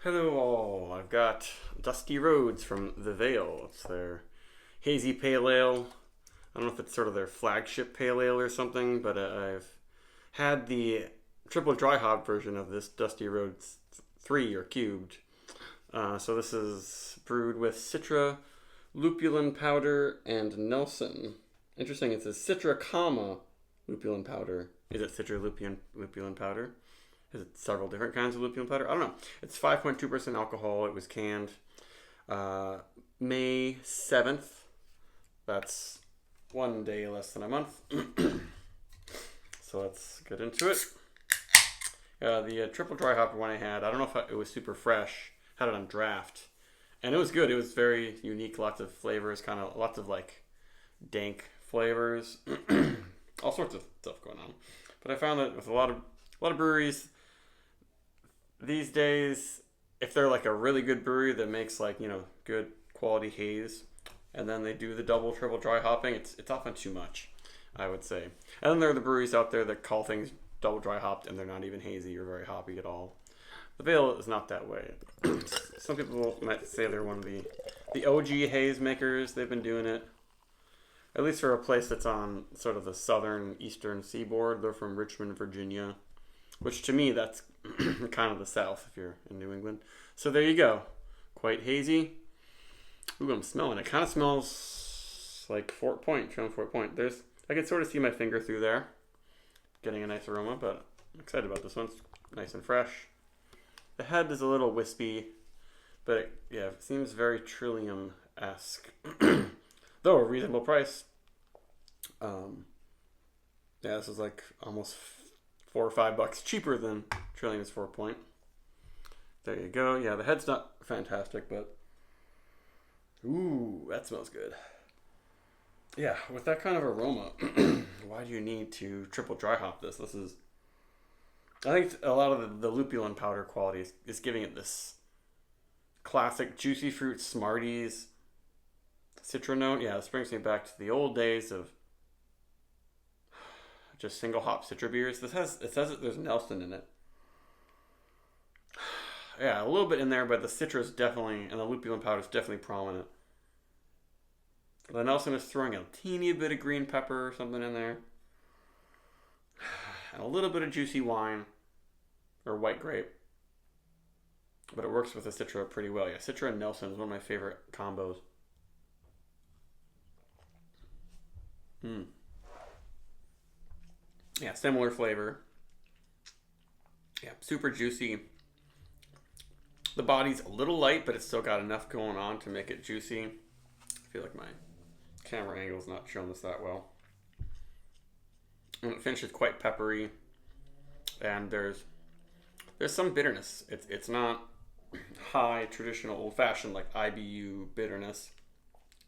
Hello all, I've got Dusty Roads from the Vale. It's their hazy pale ale. I don't know if it's sort of their flagship pale ale or something, but I've had the triple dry hop version of this Dusty Roads 3 or cubed. So this is brewed with Citra, lupulin powder, and Nelson. Interesting, it says Citra, comma, lupulin powder. Is it Citra lupulin powder? Is it several different kinds of lupulin powder? I don't know. It's 5.2% alcohol. It was canned May 7th. That's one day less than a month. So let's get into it. The triple dry hopper one I had, I don't know if it was super fresh. Had it on draft. And it was good. It was very unique. Lots of flavors, kind of lots of like dank flavors. All sorts of stuff going on. But I found that with a lot of breweries these days, if they're like a really good brewery that makes like, good quality haze, and then they do the double, triple dry hopping, it's often too much, I would say. And then there are the breweries out there that call things double dry hopped and they're not even hazy or very hoppy at all. The Vale is not that way. Some people might say they're one of the OG haze makers. They've been doing it, at least for a place that's on sort of the southern eastern seaboard. They're from Richmond, Virginia, which to me, that's kind of the South if you're in New England. So there you go. Quite hazy. Ooh, I'm smelling it. Kind of smells like Fort Point, Trillium Fort Point. I can sort of see my finger through there. Getting a nice aroma, but I'm excited about this one. It's nice and fresh. The head is a little wispy, but it seems very Trillium-esque. Though a reasonable price. This is like almost $4 or $5 cheaper than Trillium's 4 Point. There you go. Yeah, the head's not fantastic, but ooh, that smells good. Yeah, with that kind of aroma, why do you need to triple dry hop this? I think a lot of the lupulin powder quality is giving it this classic juicy fruit Smarties citra note. Yeah, this brings me back to the old days of just single hop citra beers. It says that there's Nelson in it. Yeah, a little bit in there, but the citra is definitely, and the lupulin powder is definitely prominent. The Nelson is throwing a teeny bit of green pepper or something in there. And a little bit of juicy wine or white grape. But it works with the citra pretty well. Yeah, citra and Nelson is one of my favorite combos. Yeah, similar flavor. Yeah, super juicy. The body's a little light, but it's still got enough going on to make it juicy. I feel like my camera angle's not showing this that well. And it finishes quite peppery. And there's some bitterness. It's not high traditional old fashioned like IBU bitterness.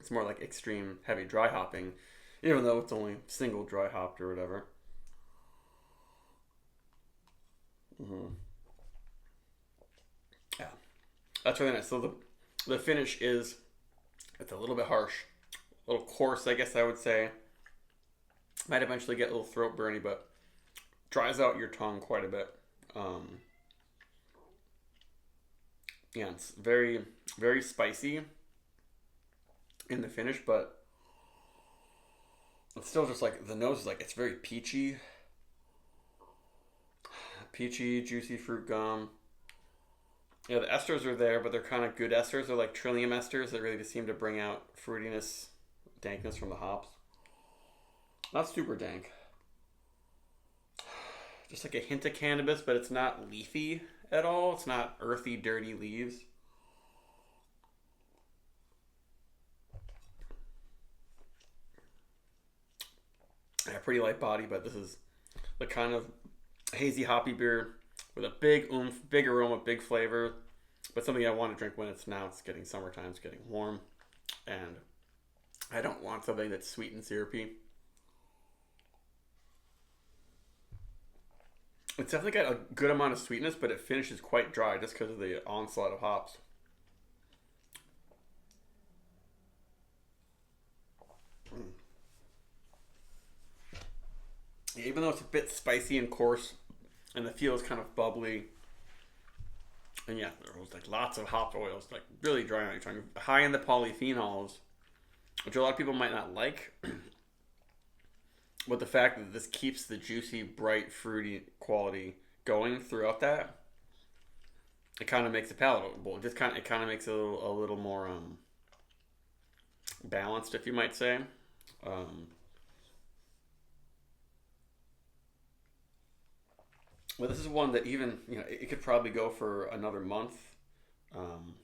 It's more like extreme heavy dry hopping, even though it's only single dry hopped or whatever. Yeah, that's really nice. So the finish it's a little bit harsh, a little coarse, I guess I would say. Might eventually get a little throat burny, but dries out your tongue quite a bit. Yeah, it's very, very spicy in the finish, but it's still just like the nose is like it's very peachy, juicy fruit gum. Yeah, the esters are there, but they're kind of good esters. They're like Trillium esters that really just seem to bring out fruitiness, dankness from the hops. Not super dank. Just like a hint of cannabis, but it's not leafy at all. It's not earthy, dirty leaves. Yeah, pretty light body, but this is the kind of hazy hoppy beer with a big oomph, big aroma, big flavor, but something I want to drink when it's getting summertime, it's getting warm, and I don't want something that's sweet and syrupy. It's definitely got a good amount of sweetness, but it finishes quite dry just because of the onslaught of hops. Even though it's a bit spicy and coarse, and the feel is kind of bubbly, And yeah, there was like lots of hop oils, like really dry on your tongue, high in the polyphenols, which a lot of people might not like. But the fact that this keeps the juicy, bright, fruity quality going throughout that, it kind of makes it palatable. It kind of makes it a little more balanced, if you might say. Um, but this is one that even it could probably go for another month, um,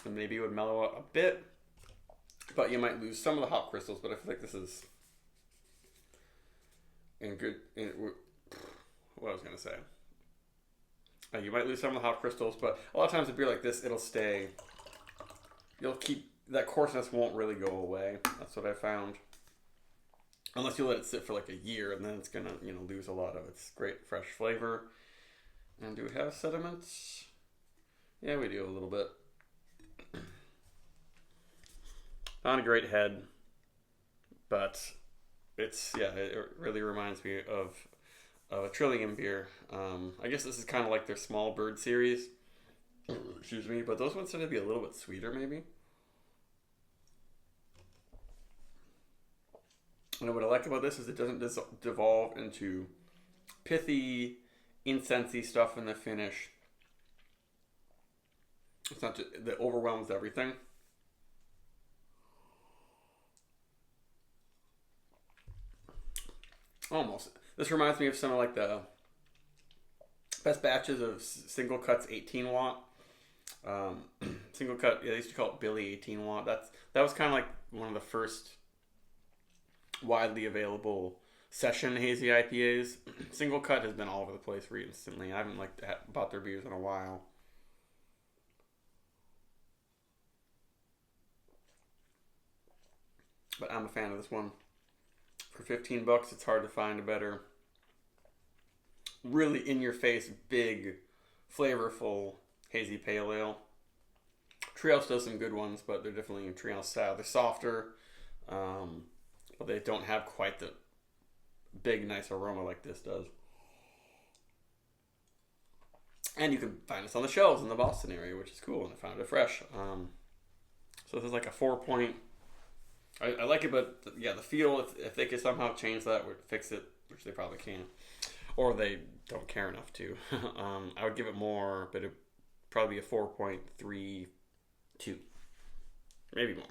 and maybe it would mellow out a bit, but you might lose some of the hop crystals. But I feel like this is in good. What I was gonna say. You might lose some of the hop crystals, but a lot of times a beer like this, it'll stay. You'll keep that coarseness won't really go away. That's what I found. Unless you let it sit for like a year, and then it's gonna lose a lot of its great fresh flavor. And do we have sediments? Yeah, we do a little bit. Not a great head, but it really reminds me of a Trillium beer. I guess this is kind of like their Small Bird series. Excuse me, but those ones tend to be a little bit sweeter, maybe. And what I like about this is it doesn't devolve into pithy, incensey stuff in the finish. It's not that overwhelms everything. Almost. This reminds me of some of like the best batches of single cuts 18 watt. Single cut, yeah, they used to call it Billy 18 watt. That was kind of like one of the first widely available session hazy IPAs. Single cut has been all over the place recently. I haven't bought their beers in a while. But I'm a fan of this one. For $15, it's hard to find a better, really in your face, big, flavorful hazy pale ale. Treehouse does some good ones, but they're definitely in Treehouse style. They're softer, but they don't have quite the big, nice aroma like this does. And you can find us on the shelves in the Boston area, which is cool, and I found it fresh. So this is like a 4 point. I like it, but yeah, the feel, if they could somehow change that or fix it, which they probably can't, or they don't care enough to, I would give it more, but it'd probably be a 4.32, maybe more.